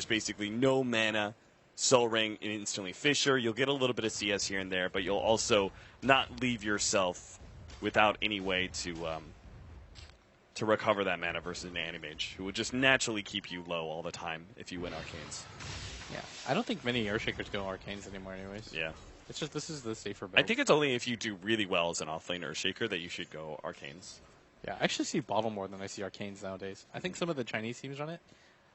just basically no mana, Soul Ring, and instantly Fissure. You'll get a little bit of CS here and there, but you'll also not leave yourself without any way to recover that mana versus an Anti-Mage, who would just naturally keep you low all the time if you win Arcanes. Yeah, I don't think many Earthshakers go Arcanes anymore anyways. Yeah. It's just this is the safer build. I think it's only if you do really well as an offlane Earthshaker that you should go Arcanes. Yeah, I actually see Bottle more than I see Arcanes nowadays. I think some of the Chinese teams run it,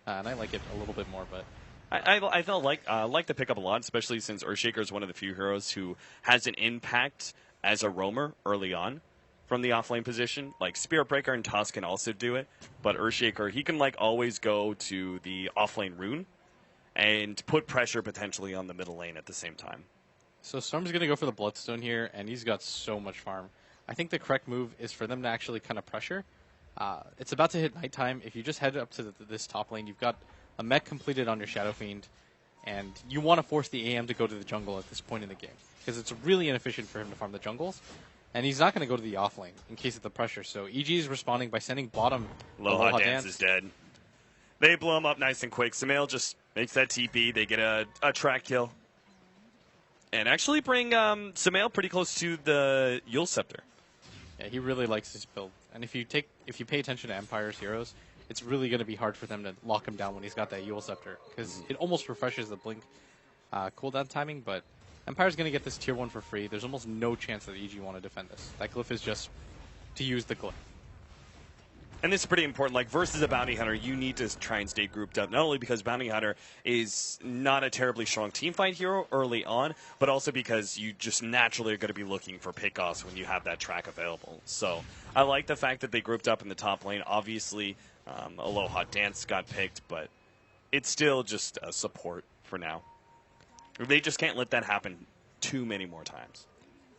and I like it a little bit more, but... I felt like the pickup a lot, especially since Earthshaker is one of the few heroes who has an impact as a roamer early on from the offlane position. Like, Spirit Breaker and Toss can also do it, but Earthshaker, he can, like, always go to the offlane rune and put pressure potentially on the middle lane at the same time. So Storm's going to go for the Bloodstone here, and he's got so much farm. I think the correct move is for them to actually kind of pressure. It's about to hit nighttime. If you just head up to this top lane, you've got a mech completed on your Shadow Fiend, and you want to force the AM to go to the jungle at this point in the game, because it's really inefficient for him to farm the jungles, and he's not going to go to the off lane in case of the pressure. So EG is responding by sending bottom. Aloha Dance is dead. They blow him up nice and quick. Sumail just makes that TP. They get a track kill. And actually bring Sumail pretty close to the Yule Scepter. Yeah, he really likes this build. And if you pay attention to Empire's heroes, it's really going to be hard for them to lock him down when he's got that Yule Scepter, because it almost refreshes the blink cooldown timing, but Empire's going to get this tier 1 for free. There's almost no chance that EG want to defend this. That glyph is just to use the glyph. And this is pretty important. Like, versus a Bounty Hunter, you need to try and stay grouped up, not only because Bounty Hunter is not a terribly strong teamfight hero early on, but also because you just naturally are going to be looking for pickoffs when you have that track available. So I like the fact that they grouped up in the top lane. Obviously, Aloha Dance got picked, but it's still just a support for now. They just can't let that happen too many more times.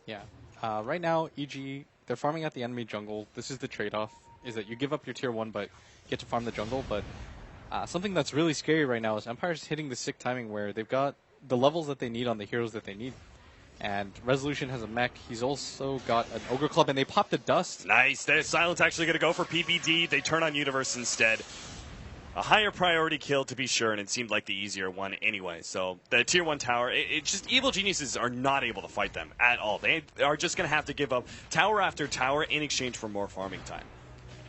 Yeah. Right now, EG, they're farming at the enemy jungle. This is the trade-off, is that you give up your tier 1 but get to farm the jungle. But something that's really scary right now is Empire's hitting the sick timing where they've got the levels that they need on the heroes that they need. And Resolution has a mech. He's also got an Ogre Club, and they pop the dust. Nice. There's Silence actually going to go for PPD. They turn on Universe instead. A higher priority kill, to be sure, and it seemed like the easier one anyway. So the tier 1 tower, it's just Evil Geniuses are not able to fight them at all. They are just going to have to give up tower after tower in exchange for more farming time.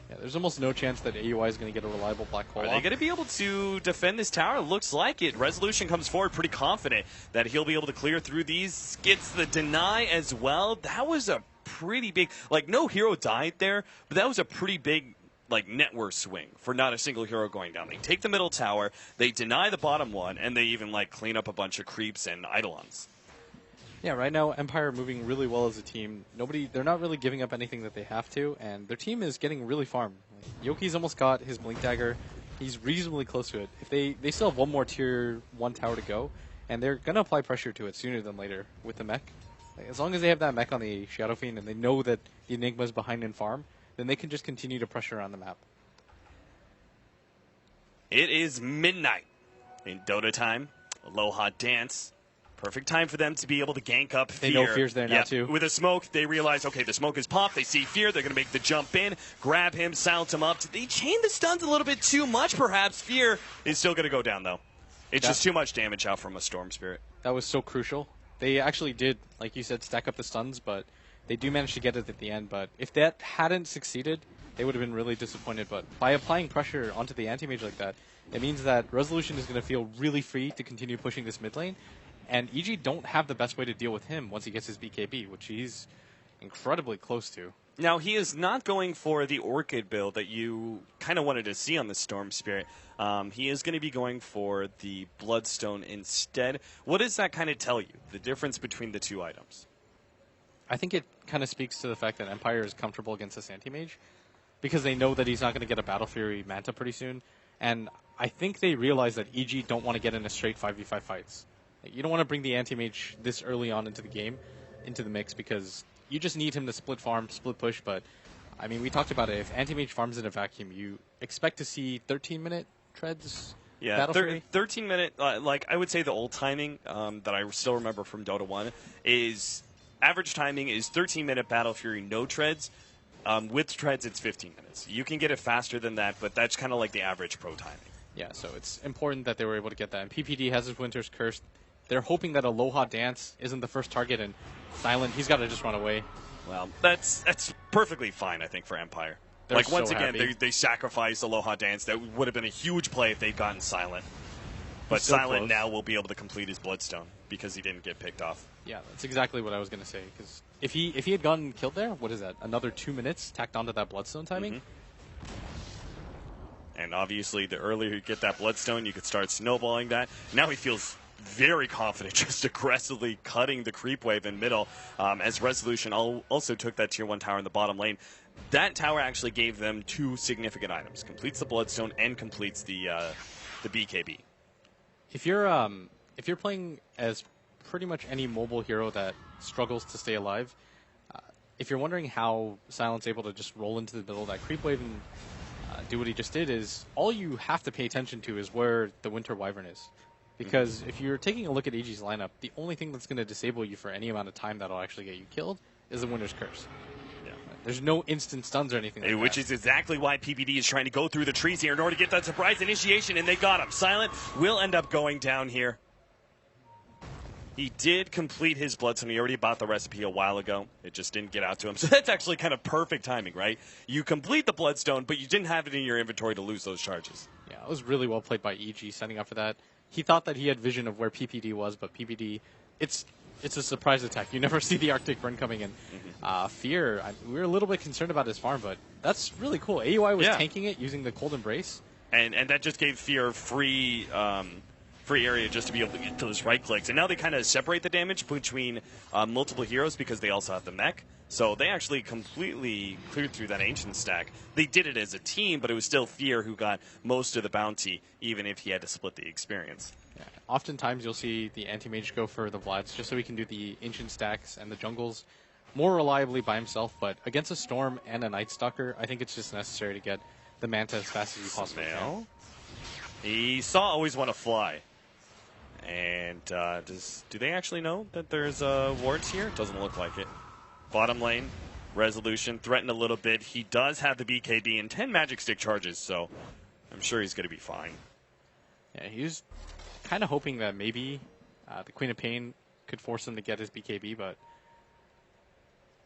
Yeah, there's almost no chance that AUI is going to get a reliable black hole. Are they going to be able to defend this tower? Looks like it. Resolution comes forward pretty confident that he'll be able to clear through these. Gets the deny as well. That was a pretty big, like, no hero died there, but that was a pretty big, like, net worth swing for not a single hero going down. They take the middle tower, they deny the bottom one, and they even, like, clean up a bunch of creeps and Eidolons. Yeah, right now Empire moving really well as a team. They're not really giving up anything that they have to, and their team is getting really farmed. Yoki's almost got his Blink Dagger. He's reasonably close to it. If they still have one more tier 1 tower to go, and they're going to apply pressure to it sooner than later with the mech. As long as they have that mech on the Shadow Fiend and they know that the Enigma is behind in farm, then they can just continue to pressure on the map. It is midnight in Dota time. Aloha Dance. Perfect time for them to be able to gank up Fear. They know Fear's there now, too. With a smoke, they realize, okay, the smoke is popped. They see Fear. They're going to make the jump in, grab him, silence him up. They chain the stuns a little bit too much, perhaps. Fear is still going to go down, though. It's just too much damage out from a Storm Spirit. That was so crucial. They actually did, like you said, stack up the stuns, but they do manage to get it at the end. But if that hadn't succeeded, they would have been really disappointed. But by applying pressure onto the anti-mage like that, it means that Resolution is going to feel really free to continue pushing this mid lane. And EG don't have the best way to deal with him once he gets his BKB, which he's incredibly close to. Now, he is not going for the Orchid build that you kind of wanted to see on the Storm Spirit. He is going to be going for the Bloodstone instead. What does that kind of tell you, the difference between the two items? I think it kind of speaks to the fact that Empire is comfortable against this anti-mage because they know that he's not going to get a Battle Fury Manta pretty soon. And I think they realize that EG don't want to get into straight 5v5 fights. You don't want to bring the anti-mage this early on into the game, into the mix, because you just need him to split farm, split push. But, I mean, we talked about it. If anti-mage farms in a vacuum, you expect to see 13-minute treads. Yeah, 13-minute, like I would say the old timing that I still remember from Dota 1 is average timing is 13-minute Battle Fury, no treads. With treads, it's 15 minutes. You can get it faster than that, but that's kind of like the average pro timing. Yeah, so it's important that they were able to get that. And PPD has his Winter's Curse. They're hoping that Aloha Dance isn't the first target, and Silent, he's got to just run away. Well, that's perfectly fine, I think, for Empire. They're like, once so again, happy. they sacrificed Aloha Dance. That would have been a huge play if they'd gotten Silent. But so Silent close. now will be able to complete his Bloodstone because he didn't get picked off. Yeah, that's exactly what I was going to say. Because if he had gotten killed there, what is that? Another 2 minutes tacked onto that Bloodstone timing? And obviously, the earlier you get that Bloodstone, you could start snowballing that. Now he feels very confident just aggressively cutting the creep wave in middle as Resolution also took that Tier 1 tower in the bottom lane. That tower actually gave them 2 significant items. Completes the Bloodstone and completes the BKB. If you're playing as pretty much any mobile hero that struggles to stay alive, if you're wondering how Silent's able to just roll into the middle of that creep wave and do what he just did, is all you have to pay attention to is where the Winter Wyvern is. Because if you're taking a look at AG's lineup, the only thing that's going to disable you for any amount of time that'll actually get you killed is the Winter's Curse. Yeah. There's no instant stuns or anything like that. Which is exactly why PPD is trying to go through the trees here in order to get that surprise initiation, and they got him. Silent will end up going down here. He did complete his Bloodstone. He already bought the recipe a while ago. It just didn't get out to him. So that's actually kind of perfect timing, right? You complete the Bloodstone, but you didn't have it in your inventory to lose those charges. Yeah, it was really well played by EG, setting up for that. He thought that he had vision of where PPD was, but PPD, it's a surprise attack. You never see the Arctic Burn coming in. Fear, we were a little bit concerned about his farm, but that's really cool. AUI was tanking it using the Cold Embrace. And that just gave Fear free area just to be able to get to those right clicks. And now they kind of separate the damage between multiple heroes because they also have the mech. So they actually completely cleared through that Ancient stack. They did it as a team, but it was still Fear who got most of the bounty, even if he had to split the experience. Yeah. Oftentimes you'll see the Anti-Mage go for the Vlads just so he can do the Ancient stacks and the jungles more reliably by himself. But against a Storm and a Night Stalker, I think it's just necessary to get the Manta as fast as you possibly can. He saw Always Want to Fly. And do they actually know that there's wards here? Doesn't look like it. Bottom lane, Resolution, threatened a little bit. He does have the BKB and 10 Magic Stick charges, so I'm sure he's going to be fine. Yeah, he was kind of hoping that maybe the Queen of Pain could force him to get his BKB, but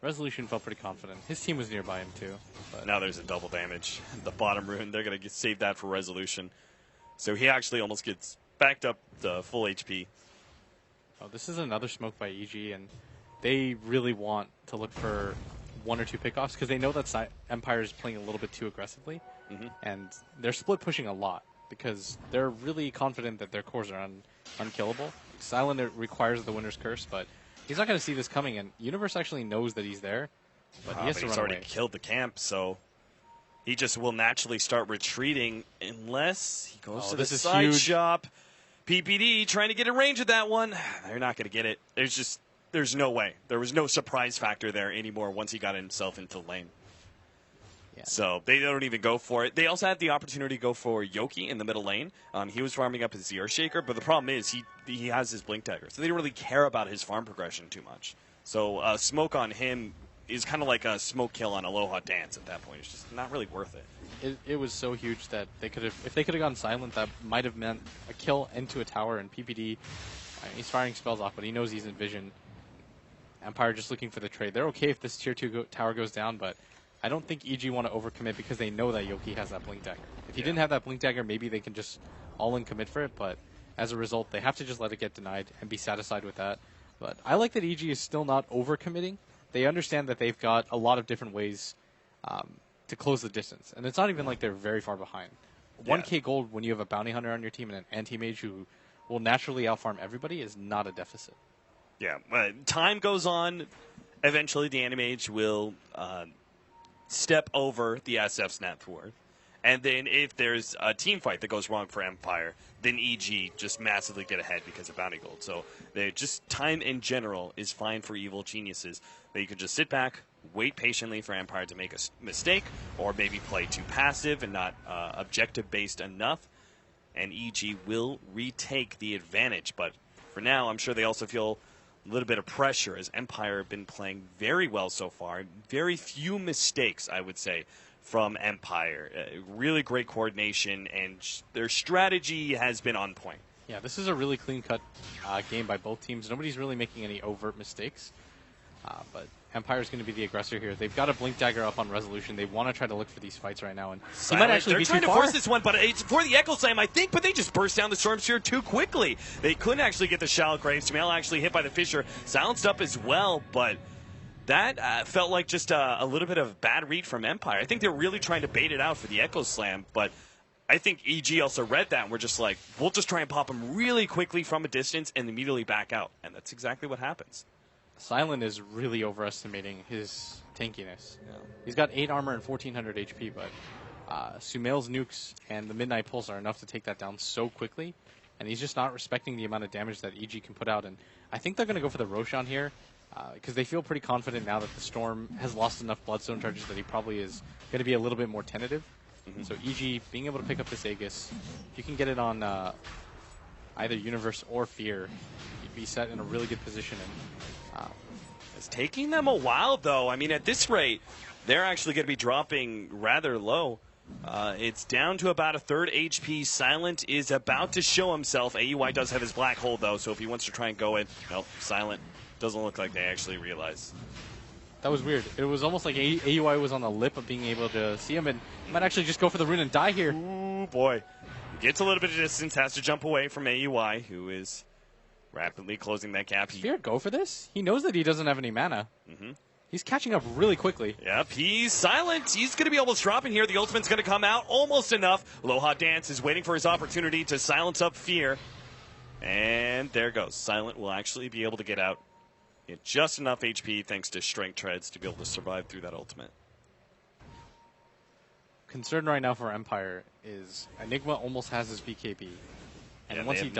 Resolution felt pretty confident. His team was nearby him, too. But now there's a double damage. The bottom rune, they're going to save that for Resolution. So he actually almost gets backed up to full HP. Oh, this is another smoke by EG, and they really want to look for 1 or 2 pickoffs because they know that Empire is playing a little bit too aggressively, and they're split pushing a lot because they're really confident that their cores are unkillable. Silent requires the Winter's Curse, but he's not going to see this coming, and Universe actually knows that he's there, but he has to run he's already away. killed the camp, so he just will naturally start retreating unless he goes to the side huge. shop. PPD trying to get in range of that one. They're not going to get it. There's no way. There was no surprise factor there anymore once he got himself into the lane. Yeah. So they don't even go for it. They also had the opportunity to go for Yoki in the middle lane. He was farming up his Zero Shaker, but the problem is he has his Blink Dagger. So they don't really care about his farm progression too much. So smoke on him is kind of like a smoke kill on Aloha Dance at that point. It's just not really worth it. It was so huge that they could have, if they could have gone Silent, that might have meant a kill into a tower, and PPD, he's firing spells off, but he knows he's in vision. Empire just looking for the trade. They're okay if this tier 2 tower goes down, but I don't think EG want to overcommit because they know that Yoki has that Blink Dagger. If he didn't have that Blink Dagger, maybe they can just all-in commit for it, but as a result, they have to just let it get denied and be satisfied with that. But I like that EG is still not overcommitting. They understand that they've got a lot of different ways to close the distance, and it's not even like they're very far behind. 1k gold when you have a Bounty Hunter on your team and an Anti-Mage who will naturally outfarm everybody is not a deficit. Yeah, time goes on. Eventually, the Anti-Mage will step over the SF's net worth. And then if there's a team fight that goes wrong for Empire, then EG just massively get ahead because of Bounty Gold. So they just time in general is fine for evil geniuses. That you could just sit back, wait patiently for Empire to make a mistake, or maybe play too passive and not objective-based enough, and EG will retake the advantage. But for now, I'm sure they also feel a little bit of pressure as Empire have been playing very well so far. Very few mistakes, I would say, from Empire. Really great coordination, and their strategy has been on point. Yeah, this is a really clean-cut game by both teams. Nobody's really making any overt mistakes, but Empire's going to be the aggressor here. They've got a Blink Dagger up on Resolution. They want to try to look for these fights right now, and he might actually they're be trying too to far. force this one, but it's for the Echo Slam, I think, but they just burst down the Storm Sphere too quickly. They couldn't actually get the Shallow Graves. Jamel actually hit by the Fissure, silenced up as well, but that felt like just a little bit of bad read from Empire. I think they're really trying to bait it out for the Echo Slam, but I think EG also read that and we're just like, we'll just try and pop him really quickly from a distance and immediately back out. And that's exactly what happens. Silent is really overestimating his tankiness. Yeah. He's got 8 armor and 1400 HP, but Sumail's nukes and the Midnight Pulse are enough to take that down so quickly, and he's just not respecting the amount of damage that EG can put out. And I think they're going to go for the Roshan here, because they feel pretty confident now that the Storm has lost enough Bloodstone charges that he probably is going to be a little bit more tentative. So EG being able to pick up this Aegis, if you can get it on either Universe or Fear, you'd be set in a really good position. And it's taking them a while, though. I mean, at this rate, they're actually going to be dropping rather low. It's down to about a third HP. Silent is about to show himself. AUI does have his black hole, though, so if he wants to try and go in, nope, Silent doesn't look like they actually realize. That was weird. It was almost like AUI was on the lip of being able to see him, and might actually just go for the rune and die here. Ooh, boy. Gets a little bit of distance, has to jump away from AUI, who is rapidly closing that gap. Does Fear go for this? He knows that he doesn't have any mana. He's catching up really quickly. Yep, he's silent. He's going to be almost dropping here. The ultimate's going to come out almost enough. Aloha Dance is waiting for his opportunity to silence up Fear. And there goes. Silent will actually be able to get out. Get just enough HP thanks to Strength Treads to be able to survive through that ultimate. Concern right now for Empire is Enigma almost has his BKB. And once he does,